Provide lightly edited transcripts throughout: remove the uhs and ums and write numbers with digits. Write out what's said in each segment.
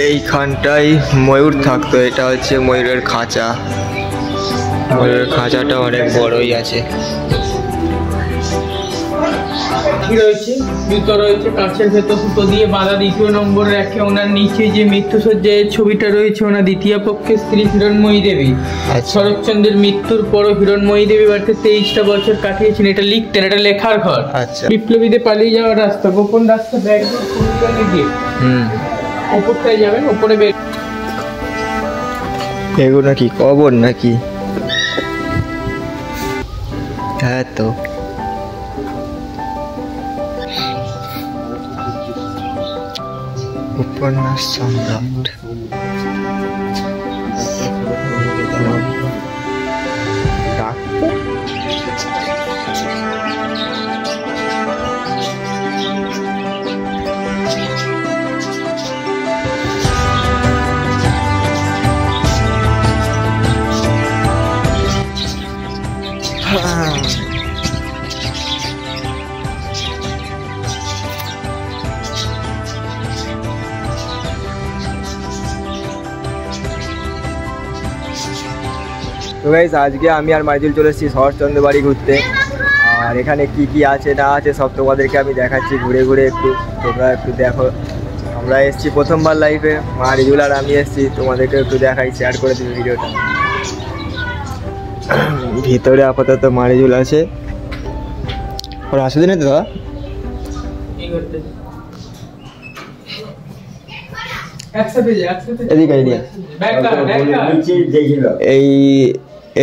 এইখানটায় ময়ূর থাকতো, এটা হচ্ছে ময়ূরের খাঁচা। ময়ূরের খাঁচাটা অনেক বড়ই আছে। রয়েছে জুতো রয়েছে কাঁচের ভেতর সুতো দিয়ে বাঁধা, দ্বিতীয় নম্বর রেখে ওনার নিচে যে মৃত্যুসজ্জায় ছবিটা রয়েছে ওনার দ্বিতীয় পক্ষের স্ত্রী হিরণময়ী দেবী। শরৎচন্দ্রের মৃত্যুর পরও হিরণময়ী দেবী বাড়িতে 23টা বছর কাটিয়েছেন। এটা লিখতেন, এটা লেখার ঘর। বিপ্লবীদের পালিয়ে যাওয়ার রাস্তা, গোপন রাস্তা, ব্যাগ দিয়ে ওপরটায় যাবেন, ওপরে বের। এগুলো কি কবর নাকি? হ্যাঁ তো উপন্যাস সম্রাট। তো গাইস, আজকে আমি আর মাইজুল চলে এসেছি শরৎচন্দ্র বাড়ি ঘুরতে। আর এখানে কি কি আছে না আছে সব তোমাদেরকে আমি দেখাচ্ছি ঘুরে ঘুরে, একটু তোমরা একটু দেখো। আমরা এসেছি প্রথমবার লাইফে, মাইজুল আর আমি এসেছি, তোমাদেরকে একটু দেখাই, শেয়ার করে দিই ভিডিওটা। ভিতরে আপাতত মাইজুল আছে। ওর আসবে না তো দাদা?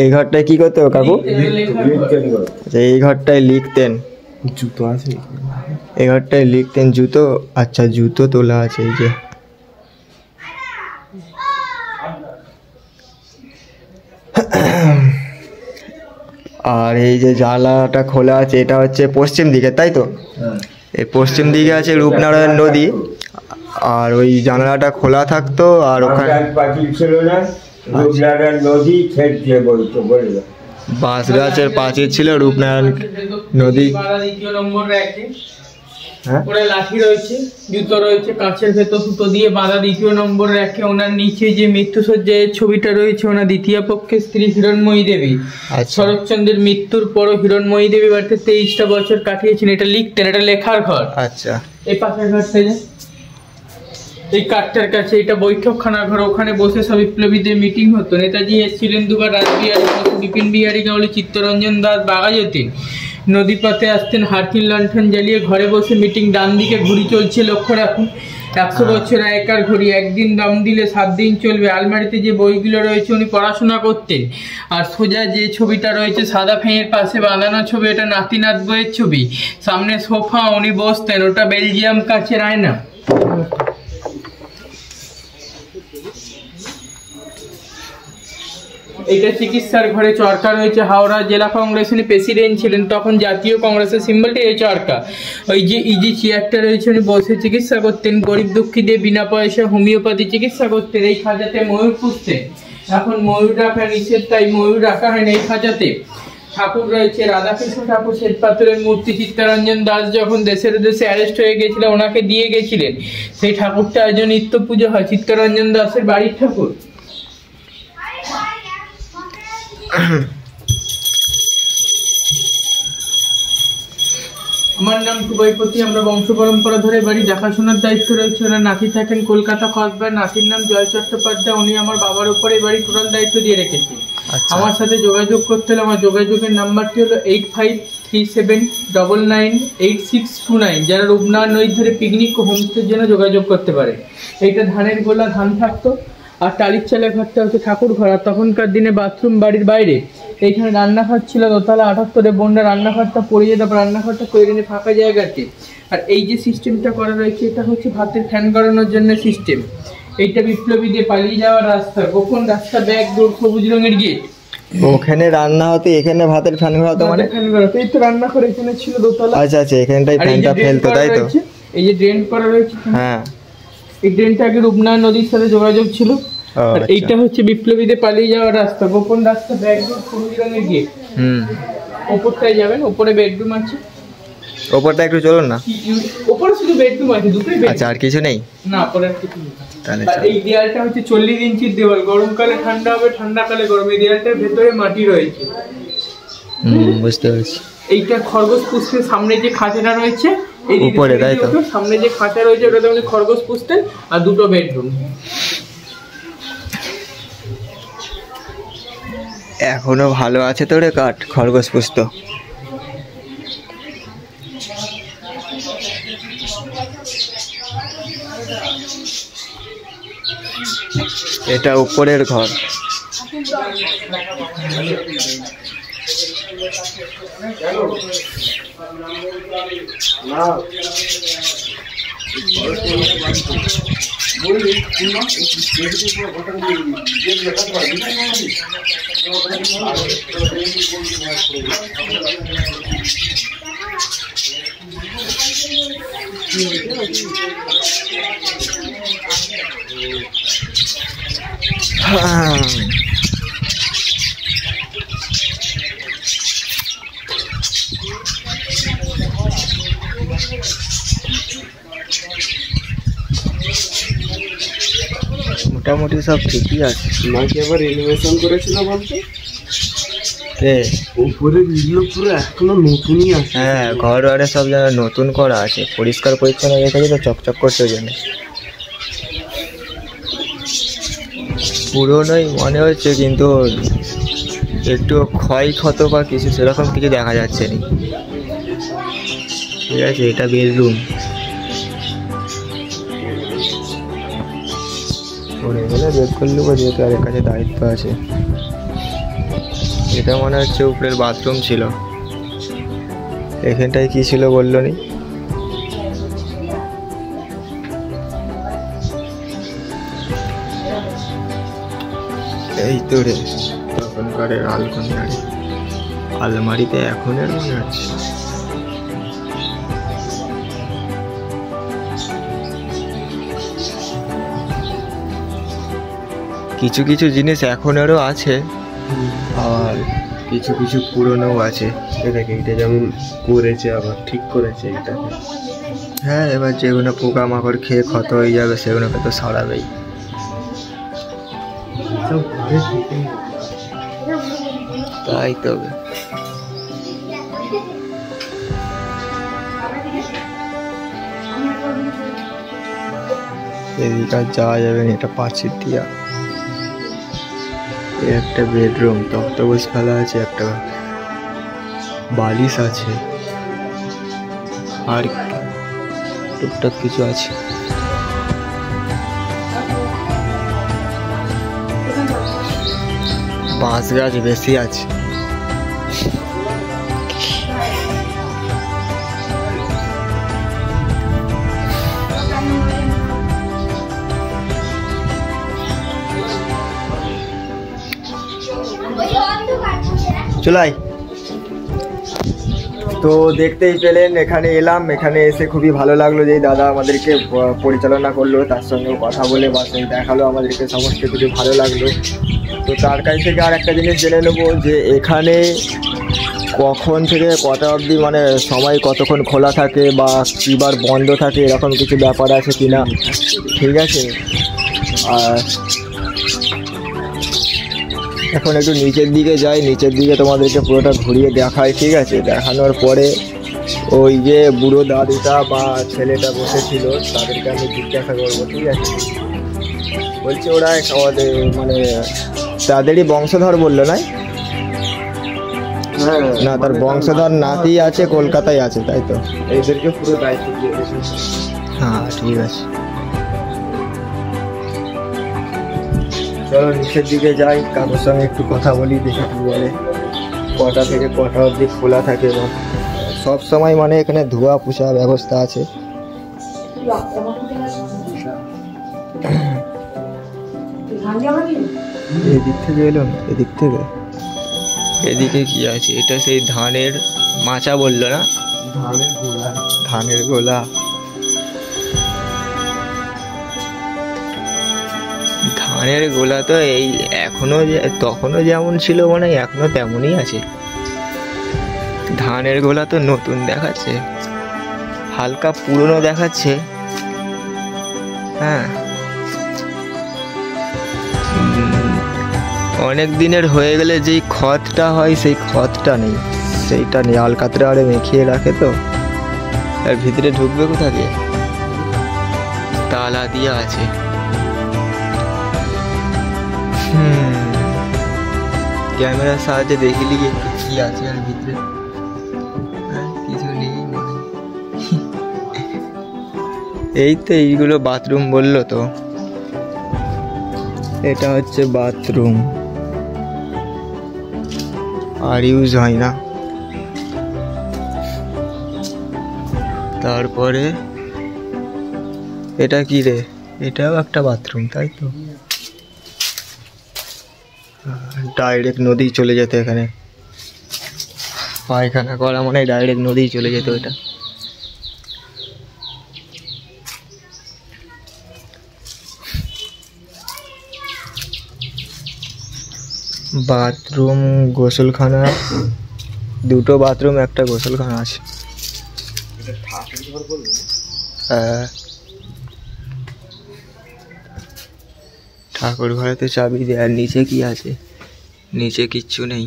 এই ঘরটায় কি করতে হবে কাকু? এই ঘরটায় লিখতেন, জুতো আছে এই ঘরটায় লিখতেন, জুতো। আচ্ছা, জুতো তোলা আছে এই যে। আর এই যে জানলাটা খোলা আছে, এটা হচ্ছে পশ্চিম দিকে, তাই তো? এই পশ্চিম দিকে আছে রূপনারায়ণ নদী। আর ওই জানালাটা খোলা থাকতো, আর ওখানে ছিল না, রূপনারায়ণ নদী বাঁশ গাছের পাঁচিল ছিল, রূপনারায়ণ নদী। লাঠি রয়েছে, জুতো রয়েছে কাঁচের ভেতর সুতো দিয়ে বাঁধা, দ্বিতীয় নম্বর রেখে ওনার নিচে যে মৃত্যুসজ্জায় ছবিটা রয়েছে ওনার দ্বিতীয় পক্ষের স্ত্রী হিরণময়ী দেবী। শরৎচন্দ্রের মৃত্যুর পরও হিরণময়ী দেবী বাড়িতে 23টা বছর কাটিয়েছেন। এটা লিখতেন, এটা লেখার ঘর। আচ্ছা, এই পাশের ঘরটা যে এই কাঠটার কাছে, এটা বৈঠকখানা ঘর। ওখানে বসে সব বিপ্লবীদের মিটিং হতো। নেতাজি এসেছিলেন দুবার, রাসবিহারী বসু, বিপিন বিহারী গাওয়ালি, চিত্তরঞ্জন দাস, বাঘাযতীন। নদীপথে আসতেন হারকিন লণ্ঠন জ্বালিয়ে, ঘরে বসে মিটিং। ডান দিকে ঘড়ি চলছে, লক্ষ্য রাখুন, 100 বছর আগেকার ঘড়ি। একদিন দম দিলে 7 দিন চলবে। আলমারিতে যে বইগুলো রয়েছে উনি পড়াশোনা করতেন। আর সোজা যে ছবিটা রয়েছে সাদা ফেঁয়ের পাশে বাঁধানো ছবি, এটা নাতিনাথ বইয়ের ছবি। সামনে সোফা, উনি বসতেন, ওটা বেলজিয়াম কাচের আয়না। এটা চিকিৎসার ঘরে চরকা রয়েছে। হাওড়া জেলা কংগ্রেসের প্রেসিডেন্ট ছিলেন তখন, জাতীয় কংগ্রেসের সিম্বলটি এই চরকা। ওই যে ইজি চেয়ারটা রয়েছে, উনি বসে চিকিৎসা করতেন। গরিব দুঃখীদের বিনা পয়সা হোমিওপ্যাথি চিকিৎসা করতেন। এই খাঁচাতে ময়ূর পুষতেন। এখন ময়ূর রাখা নিষেধ, তাই ময়ূর রাখা হয় না এই খাঁচাতে। ঠাকুর রয়েছে, রাধাকৃষ্ণ ঠাকুর, শ্বেত পাথরের মূর্তি। চিত্তরঞ্জন দাস যখন দেশের উদ্দেশ্যে অ্যারেস্ট হয়ে গেছিল ওনাকে দিয়ে গেছিলেন, সেই ঠাকুরটা আজ নিত্য পুজো হয়। চিত্তরঞ্জন দাসের বাড়ির ঠাকুর। আমার নাম কুবাইপতি। আমরা বংশ পরম্পরা ধরে বাড়ি দেখাশোনার দায়িত্ব রয়েছে। ওনার নাতি থাকেন কলকাতা কসবায়। নাতির নাম জয় চট্টোপাধ্যায়। উনি আমার বাবার উপরে বাড়ি টোটাল দায়িত্ব দিয়ে রেখেছেন। আমার সাথে যোগাযোগ করতে হলে আমার যোগাযোগের নাম্বারটি হলো 8537998629। যারা রূপনারায়ণ নদীর ধারে পিকনিক ও হোমস্টের জন্য যোগাযোগ করতে পারে। এইটা ধানের গোলা, ধান থাকতো। আর টালির চালের ঘরটা হচ্ছে ঠাকুর ঘর। আর তখনকার দিনে বাথরুম বাড়ির বাইরে। এইখানে রান্নাঘর ছিল দোতলা 78-এ। বন্যা রান্নাঘরটা পড়ে যেত, রান্নাঘরটা করে নিয়ে ফাঁকা জায়গাতে। আর এই যে সিস্টেমটা করা রয়েছে, এটা হচ্ছে ভাতের ফ্যান করানোর জন্য সিস্টেম। এইটা বিপ্লবীদের পালিয়ে যাওয়ার রাস্তা, গোপন রাস্তা, ব্যাগ ডোর, সবুজ রঙের গেট। ওখানে রান্না হতো, এখানে ভাতের ফ্যান করা হতো। মানে ফ্যান করা হতো। এই তো রান্নাঘর এখানে ছিল দোতলা। আচ্ছা আচ্ছা, এখানটাই ফ্যানটা ফেলতো, তাই তো? এই যে ড্রেন করা রয়েছে, হ্যাঁ। এই ড্রেনটা আগে রূপনারায়ণ নদীর সাথে যোগাযোগ ছিল। আর এইটা হচ্ছে বিপ্লবীদের পালিয়ে যাওয়ার রাস্তা, গোপন রাস্তা, ব্যাগ ডোর, সবুজ রঙের গেট। ওপরটায় যাবেন, ওপরে বেডরুম আছে। ওপরটা একটু চলুন না। ওপরে শুধু বেডরুম আছে, দুটোই আচ্ছা, আর কিছু নেই? না, পরে আর কিছু নেই। তাহলে আর এই দেয়ালটা হচ্ছে 40 ইঞ্চির দেওয়াল, গরমকালে ঠান্ডা হবে, ঠান্ডাকালে গরম। এই দেয়ালটার ভেতরে মাটি রয়েছে। বুঝতে পারছি। এইটা খরগোশ পুষতে সামনে যে খাঁচাটা রয়েছে এই উপরে, তাই তো? সামনে যে খাঁচা রয়েছে ওটাতে উনি খরগোশ পুষতেন, আর দুটো বেডরুম। এখনো ভালো আছে তো রে কাঠ, খরগোশ পুষতো? এটা উপরের ঘর। মোটামুটি সব ঠিকই আছে। নাকি আবার রিনোভেশন করেছিল বলতে? উপরে বিল্ডিং পুরো এখনো নতুনই আছে। হ্যাঁ, ঘর আরে সব জায়গায় নতুন করা আছে, পরিষ্কার পরিচ্ছন্ন রেখেছে তো, চকচক করছে ওই জন্য। পুরোনোই মনে হচ্ছে, কিন্তু একটু ক্ষয়ক্ষত বা কিছু সেরকম কিছু দেখা যাচ্ছে না। ঠিক আছে, এটা বেডরুম। পরে গেলে বের করে নেবো, যেহেতু আরেক কাছে দায়িত্ব আছে। এটা মনে হচ্ছে উপরের বাথরুম ছিল। এখানটায় কি ছিল বললো নি? এই তো রে, তখনকার আলমারিতে এখনের মনে আছে। কিছু কিছু জিনিস এখনেরও আছে, আর কিছু কিছু পুরনো আছে। এটাকে এটা যেমন করেছে আবার ঠিক করেছে এটাকে। হ্যাঁ, এবার যেগুলো পোকামাকড় খেয়ে ক্ষত হয়ে যাবে সেগুলোকে তো সরাবেই। তাই তবে এদিকে আর যাওয়া যাবে না, এটা পাঁচিল দিয়া। একটা বেডরুম, তক্তপোষ ফেলা আছে, একটা বালিশ আছে, আর টুকটাক কিছু আছে। বাঁশ গাছ বেশি আছে। চলাই তো দেখতেই পেলেন, এখানে এলাম। এখানে এসে খুবই ভালো লাগলো যে দাদা আমাদেরকে পরিচালনা করলো, তার সঙ্গে কথা বলে বা দেখালো আমাদেরকে, সমস্ত কিছু ভালো লাগলো। তো তার কাছ থেকে আর একটা জিনিস জেনে নেবো যে এখানে কখন থেকে কটা অবধি, মানে সময় কতক্ষণ খোলা থাকে বা কিবার বন্ধ থাকে, এরকম কিছু ব্যাপার আছে কিনা। ঠিক আছে, আর এখন একটু নিচের দিকে যাই, নিচের দিকে তোমাদেরকে পুরোটা ঘুরিয়ে দেখাই। ঠিক আছে, দেখানোর পরে ওই যে বুড়ো দাদুটা বা ছেলেটা বসেছিল তাদেরকে আমি জিজ্ঞাসা করবো। ঠিক আছে, বলছি ওরা আমাদের মানে তাদেরই বংশধর বললো না? না, তার বংশধর নাতি আছে, কলকাতায় আছে, তাই তো? এদেরকে পুরো দায়িত্ব দিয়ে দিয়েছে। হ্যাঁ, ঠিক আছে, চলো নিচের দিকে যাই, কাকুর সঙ্গে একটু কথা বলি, দেখি কি বলে, কটা থেকে কটা অবধি খোলা থাকে। এবং সব সময় মানে এখানে ধোয়া পোছা ব্যবস্থা আছে। এদিক থেকে এলো না, এদিক থেকে এদিকে কি আছে? এটা সেই ধানের মাচা বললো না? ধানের গোলা। ধানের গোলা। ধানের গোলা তো এই এখনো, তখনও যেমন ছিল মানে এখনো তেমনই আছে। ধানের গোলা তো নতুন দেখাচ্ছে, হালকা পুরনো দেখাচ্ছে। হ্যাঁ, অনেক দিনের হয়ে গেলে যেই খতটা হয় সেই খতটা নেই, সেইটা নেই। আলকাতরা আরে মেখিয়ে রাখে তো। আর ভিতরে ঢুকবে কোথা দিয়ে? তালা দিয়ে আছে। ক্যামেরার সাহায্যে দেখিলি একটু কি আছে আর ভিতরে। কিছু নেই মনে। এই তো এইগুলো বাথরুম বললো তো। এটা হচ্ছে বাথরুম, আর ইউজ হয় না। তারপরে এটা কি রে? এটাও একটা বাথরুম, তাই তো। ডাইরেক্ট নদী চলে যেত এখানে, পায়খানা করা মানে ডাইরেক্ট নদী চলে যেত এটা। বাথরুম, গোসলখানা, দুটো বাথরুম একটা গোসলখানা আছে। ঠাকুর ঘরেতে চাবি দেয়। আর নিচে কি আছে? নিচে কিচ্ছু নেই,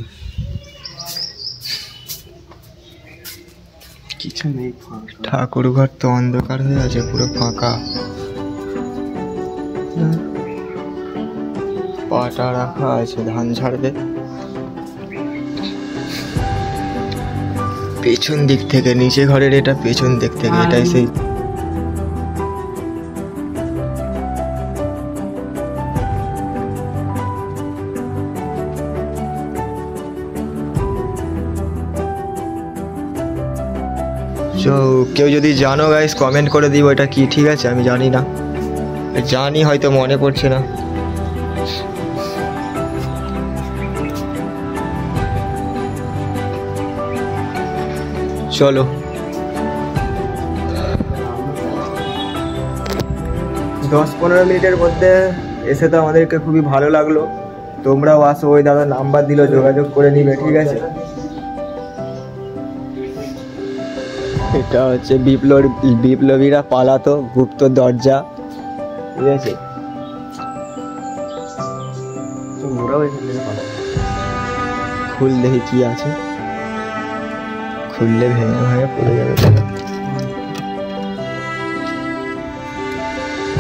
কিছু নেই। ঠাকুর ঘর তো অন্ধকার হয়ে আছে, পুরো ফাঁকা। পাটা রাখা আছে, ধান ঝাড়বে। পেছন দিক থেকে, নিচে ঘরের এটা পেছন দিক থেকে, এটাই সেই। তো কেউ যদি জানো গাইস কমেন্ট করে দিব এটা কি, ঠিক আছে? আমি জানি না, জানি হয়তো মনে পড়ছে না। চলো, 10-15 মিনিটের মধ্যে এসে তো আমাদেরকে খুবই ভালো লাগলো। তোমরাও আসো, ওই দাদা নাম্বার দিল, যোগাযোগ করে নিবে, ঠিক আছে? এটা হচ্ছে বিপ্লবীরা পালাতো গুপ্ত দরজা, ঠিক আছে? খুল দেখি কি আছে। খুললে ভেঙে ভেঙে পড়ে যাবে।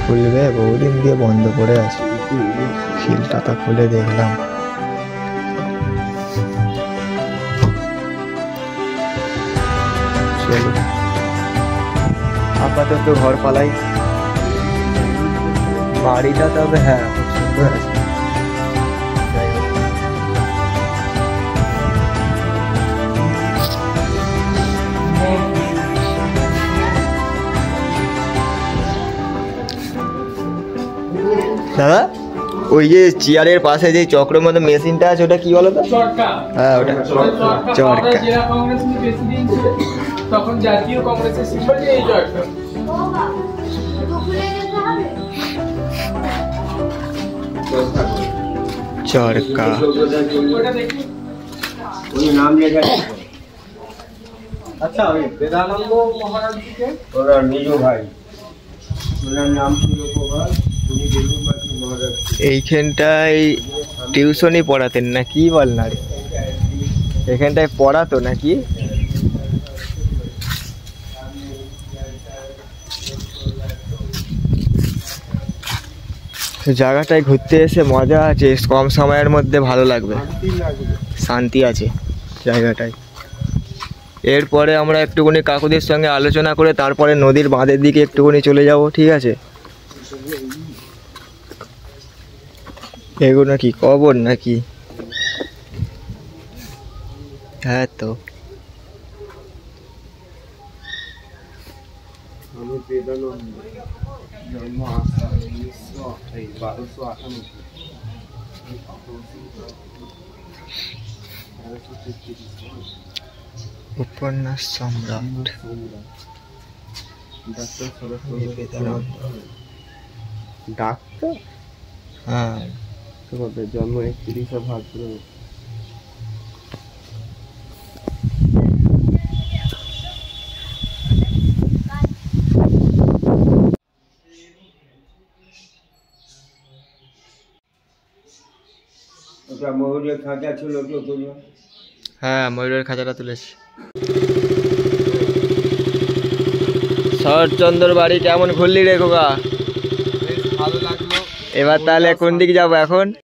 খুলবে, বহুদিন দিয়ে বন্ধ করে আছে। খিলটা তো খুলে দেখলাম। চলো আপাতত ঘর পালাই। বাড়িটা তবে হ্যাঁ খুব সুন্দর আছে। দাদা, ওই যে চেয়ারের পাশে যে চক্রের মতো মেশিনটা আছে ওটা কি বলো তো? হ্যাঁ, ওটা চরকা। জেলা কংগ্রেসের প্রেসিডেন্ট ছিলেন তখন, জাতীয় কংগ্রেসের সিম্বল এই চরকা। চরকা ওটা দেখি। নাম লেখা আছে। আচ্ছা, ওই বেদানন্দ মহারাজ থেকে ওরা নিজ ভাই, ওনার নাম ছিল প্রভাত। উনি বেলুড়বাটি মহারাজ। এইখানটায় টিউশনই পড়াতেন না কি বল না রে? এখানটায় পড়াতো নাকি? জায়গাটায় ঘুরতে এসে মজা আছে, কম সময়ের মধ্যে ভালো লাগবে, শান্তি আছে জায়গাটায়। এরপরে আমরা একটুখানি কাকুদের সঙ্গে আলোচনা করে তারপরে নদীর বাঁধের দিকে একটুখানি চলে যাব, ঠিক আছে? এগুলো কি কবর নাকি? হ্যাঁ তো। আমি বেদানন্দ, জন্ম 1298। উপন্যাস সম্রাট ডাক্তার বেদানন্দ। ডাক্তার? হ্যাঁ, তোমাদের জন্ম 31শে ভাদ্র। ময়ূরের খাঁচা ছিল তো তুলো। হ্যাঁ ময়ূরের খাঁচাটা তুলেছি। শরৎচন্দ্র বাড়ি কেমন ঘুরলি রে খোকা? বেশ ভালো লাগলো। এবার তাহলে কোন দিকে যাবো এখন?